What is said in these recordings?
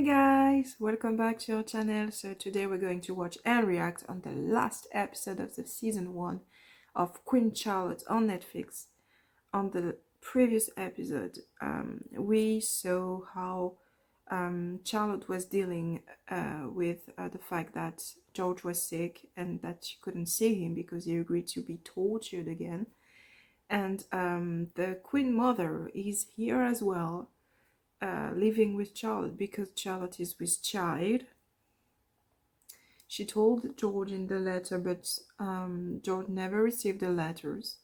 guys, welcome back to our channel. So today we're going to watch and react on the last episode of the season 1 of Queen Charlotte on Netflix. On the previous episode, we saw how Charlotte was dealing with the fact that George was sick and that she couldn't see him because he agreed to be tortured again. And the Queen Mother is here as well, living with Charlotte because Charlotte is with child. She told George in the letter, but George never received the letters,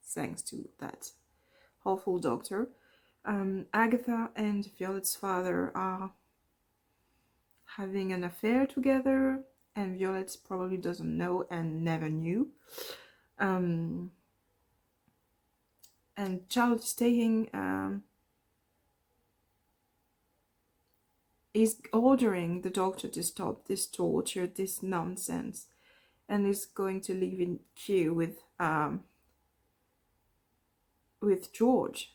thanks to that awful doctor. Agatha and Violet's father are having an affair together, and Violet probably doesn't know and never knew. And Charlotte staying is ordering the doctor to stop this torture, this nonsense, and is going to live in Kew with George.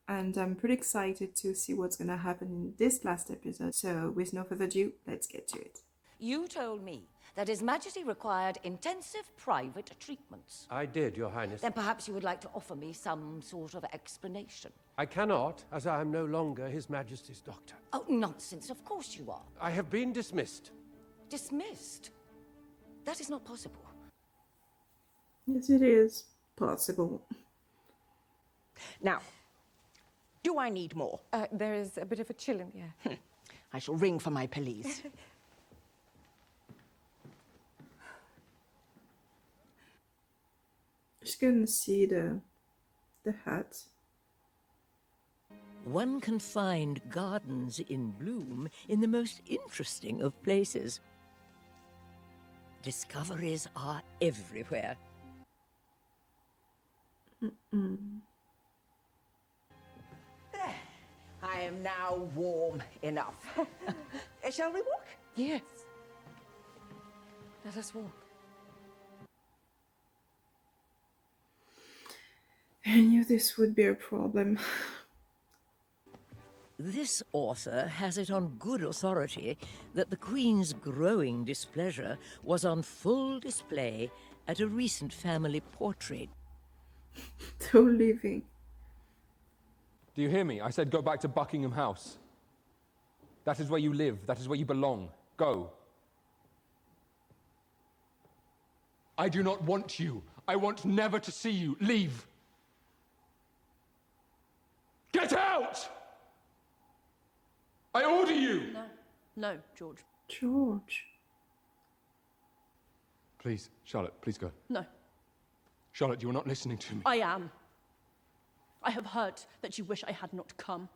And I'm pretty excited to see what's going to happen in this last episode. So with no further ado, let's get to it. You told me that His Majesty required intensive private treatments. I did, Your Highness. Then perhaps you would like to offer me some sort of explanation. I cannot, as I am no longer His Majesty's doctor. Oh, nonsense. Of course you are. I have been dismissed. Dismissed? That is not possible. Yes, it is possible. Now, do I need more? There is a bit of a chill in the air. I shall ring for my police. Just gonna see the hat. One can find gardens in bloom in the most interesting of places. Discoveries are everywhere. I am now warm enough. Shall we walk? Yes. Let us walk. I knew this would be a problem. This author has it on good authority that the Queen's growing displeasure was on full display at a recent family portrait. So leaving. Do you hear me? I said go back to Buckingham House. That is where you live. That is where you belong. Go. I do not want you. I want never to see you. Leave. Get out! I order you! No, George. George. Please, Charlotte, please go. No, Charlotte, you are not listening to me. I am. I have heard that you wish I had not come,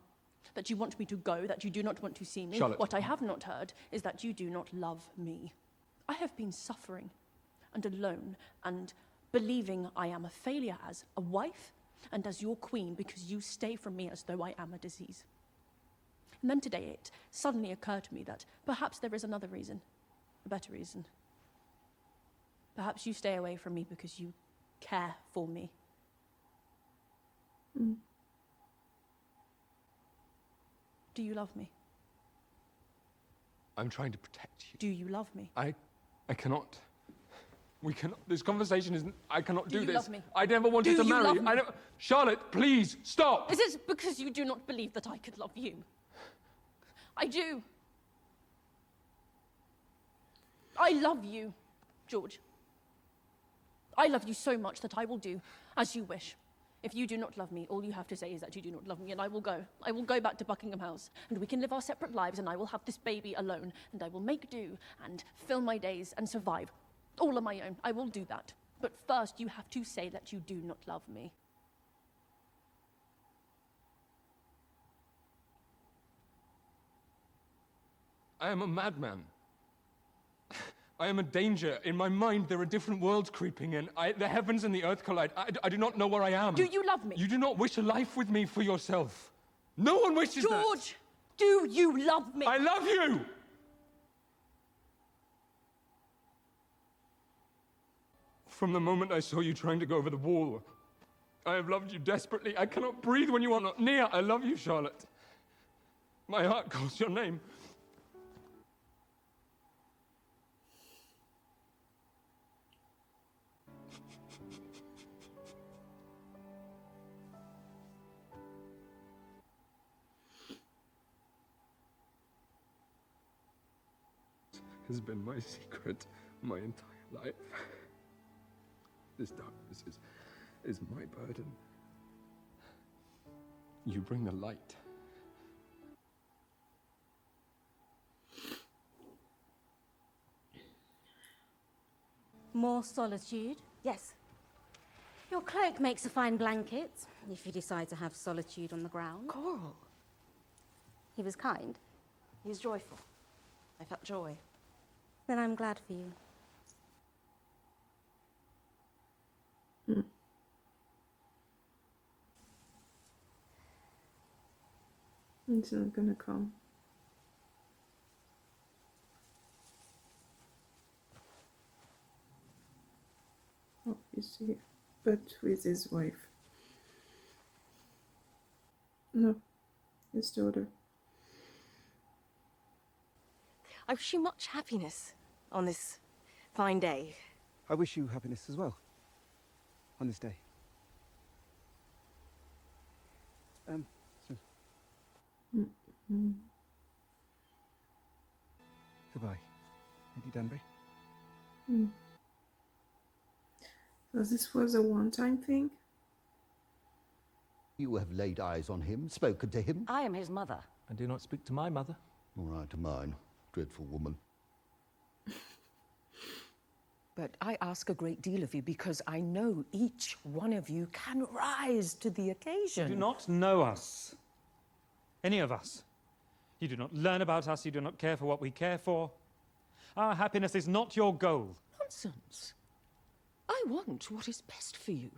that you want me to go, that you do not want to see me. Charlotte. What I have not heard is that you do not love me. I have been suffering and alone and believing I am a failure as a wife and as your queen because you stay from me as though I am a disease. And then today it suddenly occurred to me that perhaps there is another reason, a better reason. Perhaps you stay away from me because you care for me. Do you love me? I'm trying to protect you. Do you love me? I cannot. We cannot. This conversation isn't. I cannot do you this. love me? I never wanted Do to you marry. love me? I never. Charlotte, please stop. Is it because you do not believe that I could love you? I do. I love you, George. I love you so much that I will do as you wish. If you do not love me, all you have to say is that you do not love me, and I will go. I will go back to Buckingham House, and we can live our separate lives, and I will have this baby alone, and I will make do and fill my days and survive all on my own. I will do that. But first, you have to say that you do not love me. I am a madman. I am a danger. In my mind, there are different worlds creeping in. The heavens and the earth collide. I do not know where I am. Do you love me? You do not wish a life with me for yourself. No one wishes that. George, do you love me? I love you! From the moment I saw you trying to go over the wall, I have loved you desperately. I cannot breathe when you are not near. I love you, Charlotte. My heart calls your name. has been my secret my entire life. This darkness is my burden. You bring the light. More solitude? Yes. Your cloak makes a fine blanket, if you decide to have solitude on the ground. Coral. He was kind. He was joyful. I felt joy. Then I'm glad for you. It's not gonna come. Obviously, but with his wife. No, his daughter. I wish you much happiness on this fine day. I wish you happiness as well. On this day. Goodbye, Lady Danbury. So this was a one-time thing? You have laid eyes on him, spoken to him. I am his mother. I do not speak to my mother. All right, to mine. Dreadful woman. But I ask a great deal of you because I know each one of you can rise to the occasion. You do not know us. Any of us. You do not learn about us. You do not care for what we care for. Our happiness is not your goal. Nonsense. I want what is best for you.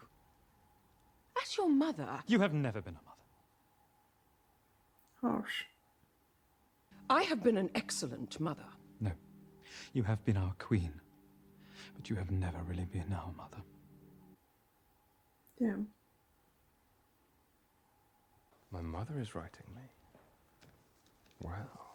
As your mother... You have never been a mother. Harsh. I have been an excellent mother. No. You have been our queen. But you have never really been our mother. Damn. My mother is writing me. Well.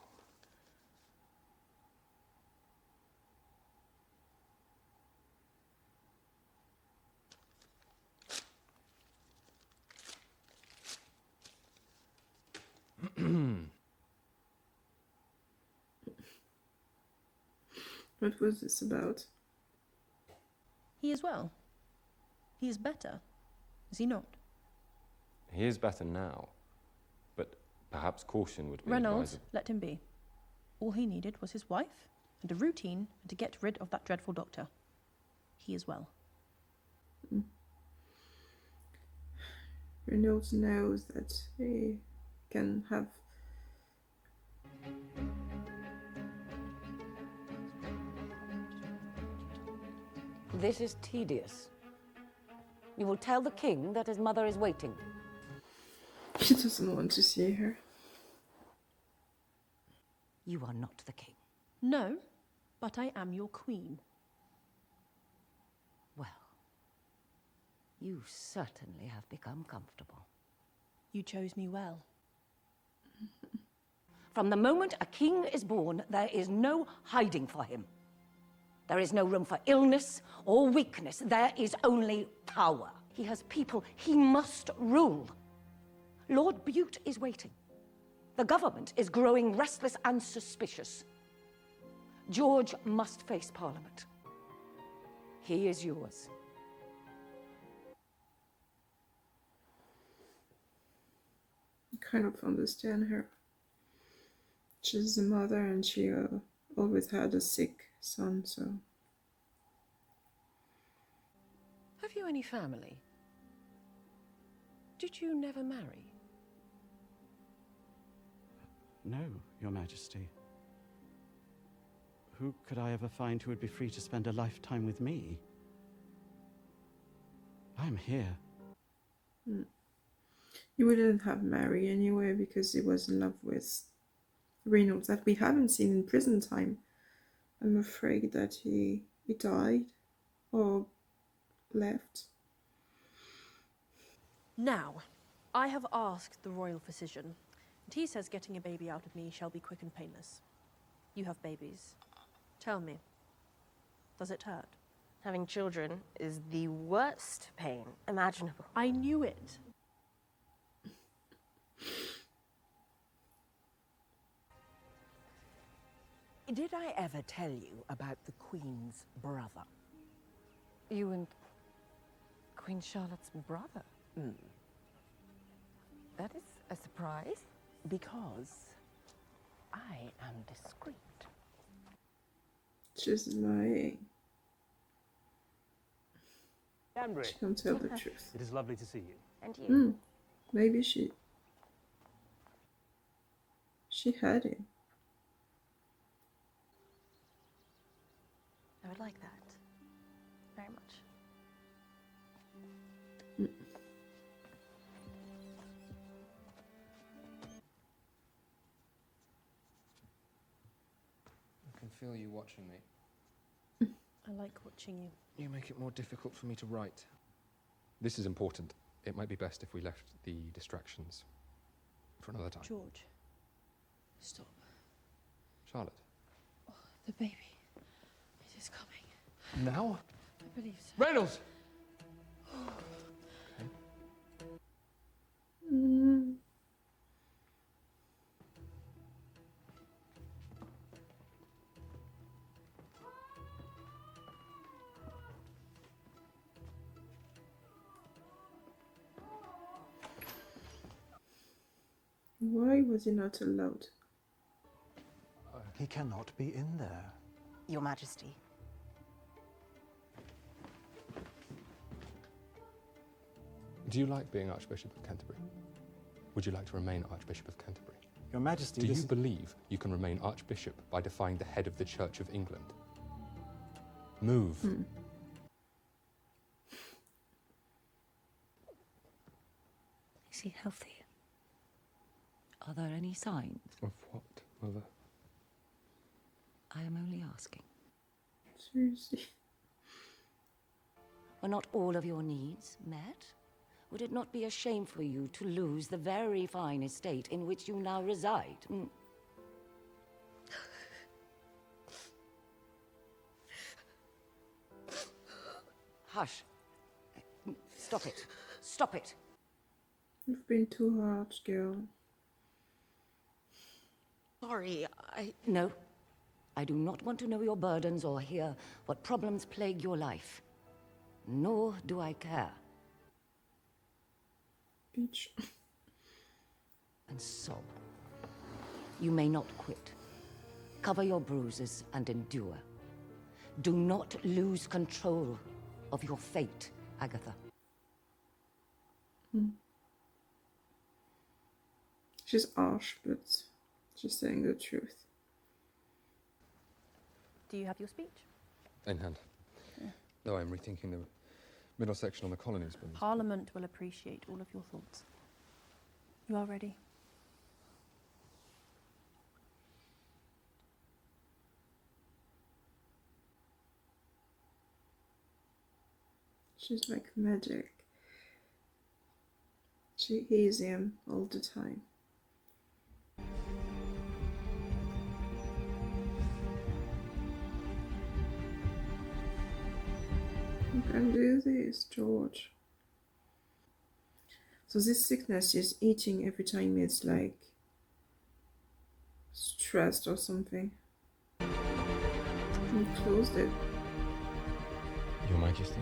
What was this about? He is well. He is better. Is he not? He is better now, but perhaps caution would be Reynolds, advisable. let him be. All he needed was his wife and a routine and to get rid of that dreadful doctor. He is well. Reynolds knows that he can have... This is tedious. You will tell the king that his mother is waiting. He doesn't want to see her. You are not the king. No, but I am your queen. Well, you certainly have become comfortable. You chose me well. From the moment a king is born, there is no hiding for him. There is no room for illness or weakness. There is only power. He has people he must rule. Lord Bute is waiting. The government is growing restless and suspicious. George must face Parliament. He is yours. I kind of understand her. She's a mother and she always had a sick son, so... Have you any family? Did you never marry? No, Your Majesty. Who could I ever find who would be free to spend a lifetime with me? I'm here. He wouldn't have married anyway because he was in love with Reynolds that we haven't seen in prison time. I'm afraid that he died or left. Now, I have asked the royal physician, and he says getting a baby out of me shall be quick and painless. You have babies. Tell me, does it hurt? Having children is the worst pain imaginable. I knew it. Did I ever tell you about the Queen's brother? You and Queen Charlotte's brother? That is a surprise. Because I am discreet. She's lying. Danbury. She can't tell the truth. It is lovely to see you. And you. Maybe she had him. I would like that. Very much. I can feel you watching me. I like watching you. You make it more difficult for me to write. This is important. It might be best if we left the distractions for another time. George. Stop. Charlotte. Oh, the baby. It is coming. Now? I believe so. Reynolds! Why was he not allowed? He cannot be in there. Your Majesty. Do you like being Archbishop of Canterbury? Would you like to remain Archbishop of Canterbury? Your Majesty, Do you believe you can remain Archbishop by defying the head of the Church of England? Move. Is he healthy? Are there any signs? Of what, Mother? I am only asking. Seriously. Were not all of your needs met? Would it not be a shame for you to lose the very fine estate in which you now reside? Hush. Stop it. Stop it. You've been too harsh, girl. Sorry, No. I do not want to know your burdens or hear what problems plague your life. Nor do I care. Bitch. And so, you may not quit. Cover your bruises and endure. Do not lose control of your fate, Agatha. She's harsh, but she's saying the truth. Do you have your speech? In hand. Though I'm rethinking the middle section on the colonies. But Parliament will appreciate all of your thoughts. You are ready? She's like magic. She hears him all the time. You can do this, George. So this sickness is eating every time it's like stressed or something. He closed it. Your Majesty.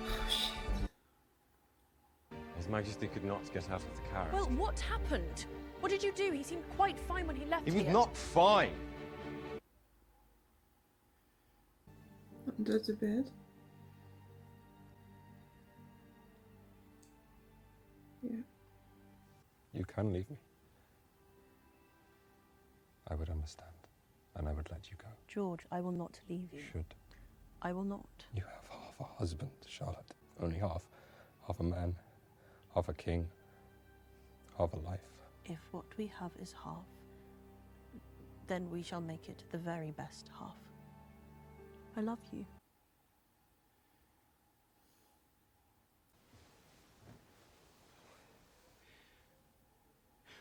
Oh, shit. His Majesty could not get out of the carriage. Well, what happened? What did you do? He seemed quite fine when he left He was here. not fine. Under the bed. Yeah. You can leave me. I would understand, and I would let you go. George, I will not leave you. Should. I will not. You have half a husband, Charlotte. Only half. Half a man, half a king, half a life. If what we have is half, then we shall make it the very best half. I love you.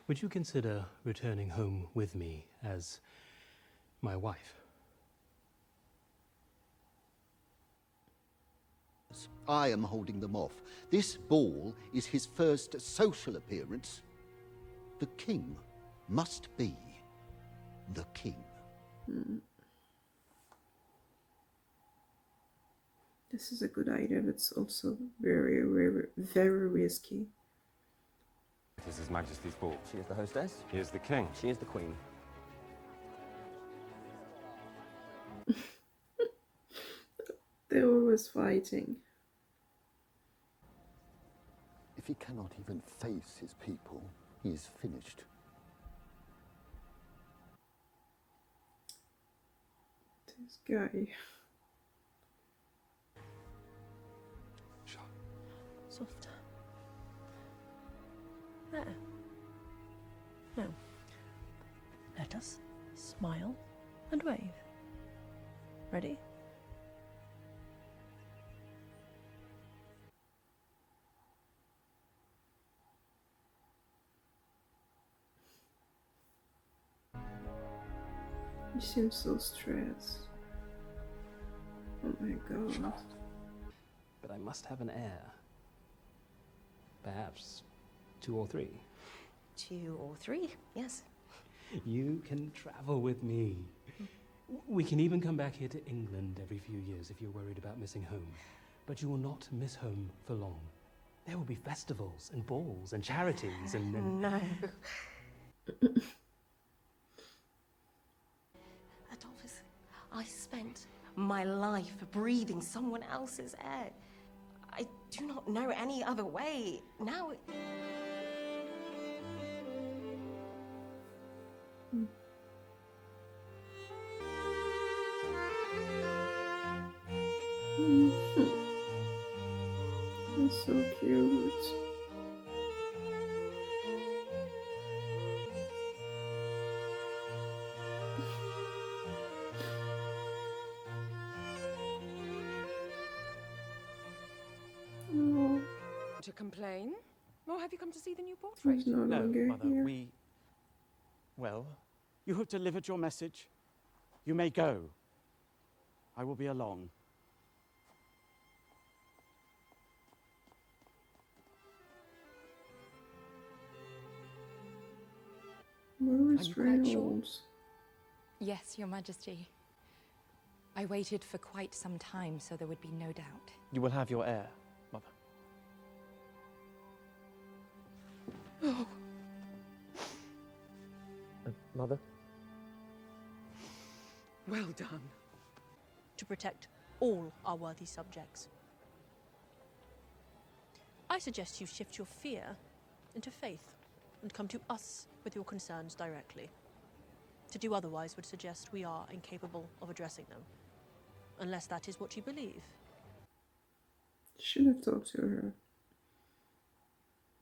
Would you consider returning home with me as my wife? I am holding them off. This ball is his first social appearance. The king must be the king. This is a good idea, but it's also very, very, very risky. It is His Majesty's ball. She is the hostess. He is the king. She is the queen. They're always fighting. If he cannot even face his people, he is finished. This guy. Soft. There. Now, let us smile and wave. Ready? You seem so stressed. Oh my god. But I must have an heir. Perhaps 2 or 3. 2 or 3, yes. You can travel with me. We can even come back here to England every few years if you're worried about missing home. But you will not miss home for long. There will be festivals and balls and charities and... No. Adolphus, I spent my life breathing someone else's air. I do not know any other way. Now... That's so cute. Oh, To complain? Or have you come to see the new portrait? he's no No, longer Mother, here. Well, you have delivered your message. You may go. I will be along. Where is Are you quite sure? Reynolds? Yes, Your Majesty. I waited for quite some time, so there would be no doubt. You will have your heir, Mother. Oh. Mother? Well done. To protect all our worthy subjects. I suggest you shift your fear into faith and come to us with your concerns directly. To do otherwise would suggest we are incapable of addressing them, unless that is what you believe. Should have talked to her.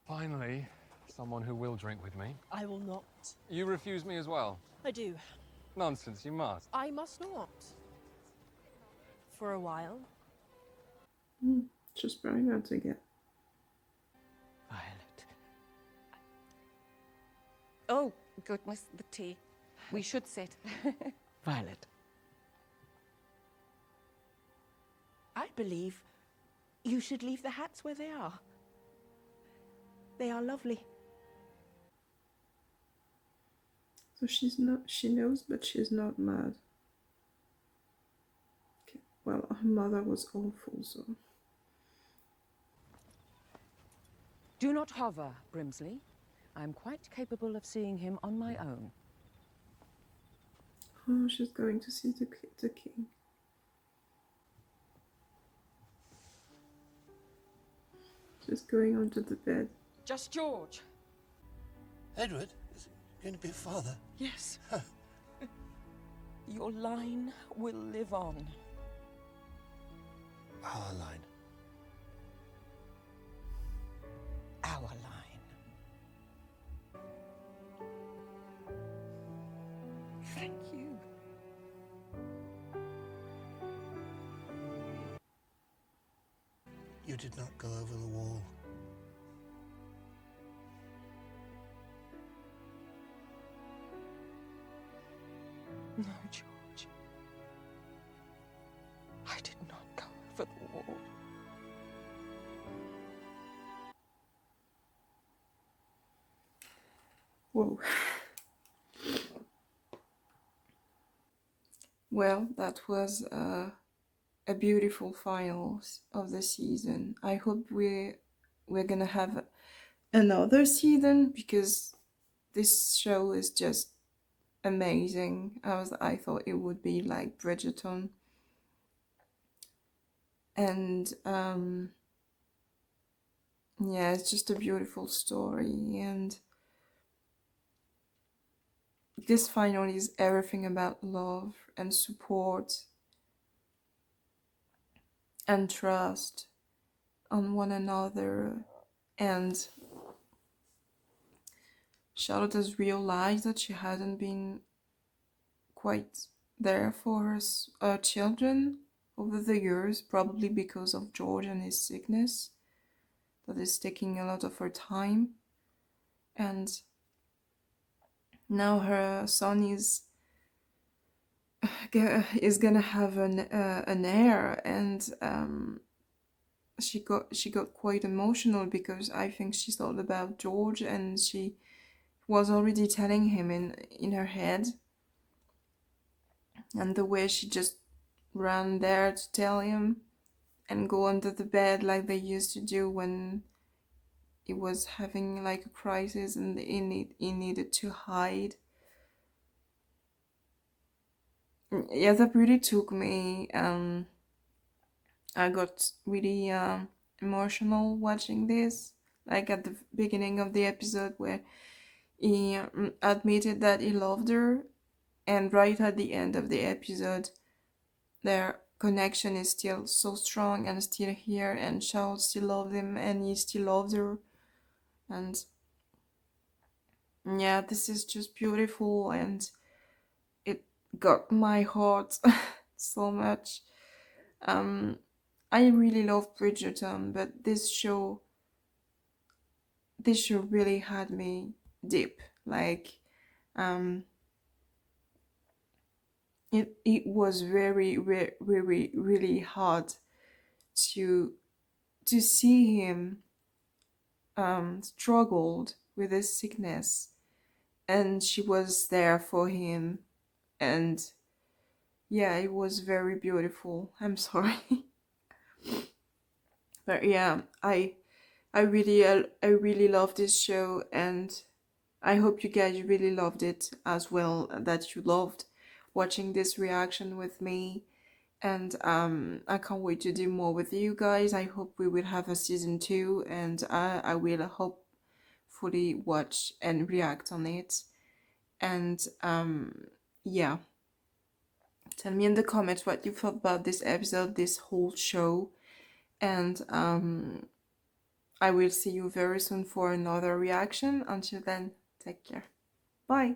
Finally, someone who will drink with me. I will not. You refuse me as well? I do. Nonsense, you must. I must not. For a while. Just trying not to get. Violet. Oh, goodness, the tea. We should sit. Violet. I believe you should leave the hats where they are. They are lovely. So she's not, she knows, but she's not mad. Okay. Well, her mother was awful, so. Do not hover, Brimsley. I'm quite capable of seeing him on my own. Oh, she's going to see the king. She's going onto the bed. Just George. Edward is going to be a father. Yes. Your line will live on. Our line. Our line. Thank you. You did not go over the wall. No, George. I did not go over the wall. Whoa. Well, that was a beautiful final of the season. I hope we're gonna have another season, because this show is just amazing. I thought it would be like Bridgerton, and yeah, it's just a beautiful story, and this final is everything about love and support and trust on one another. And Charlotte has realized that she hadn't been quite there for her children over the years, probably because of George and his sickness that is taking a lot of her time. And now her son is gonna have an heir, and she got quite emotional, because I think she thought about George, and she was already telling him in her head, and the way she just ran there to tell him and go under the bed like they used to do when he was having like a crisis and he needed to hide. Yeah, that really took me. I got really emotional watching this, like at the beginning of the episode where he admitted that he loved her, and right at the end of the episode their connection is still so strong and still here, and Charles still loved him and he still loves her. And yeah, this is just beautiful, and it got my heart so much. I really love Bridgerton, but this show really had me deep. Like, it was really hard to see him struggled with his sickness, and she was there for him, and yeah, it was very beautiful. I'm sorry. But yeah, I really love this show, and I hope you guys really loved it as well, that you loved watching this reaction with me. And I can't wait to do more with you guys. I hope we will have a season 2, and I will hopefully watch and react on it. And yeah, tell me in the comments what you thought about this episode, this whole show. And I will see you very soon for another reaction. Until then, take care. Bye.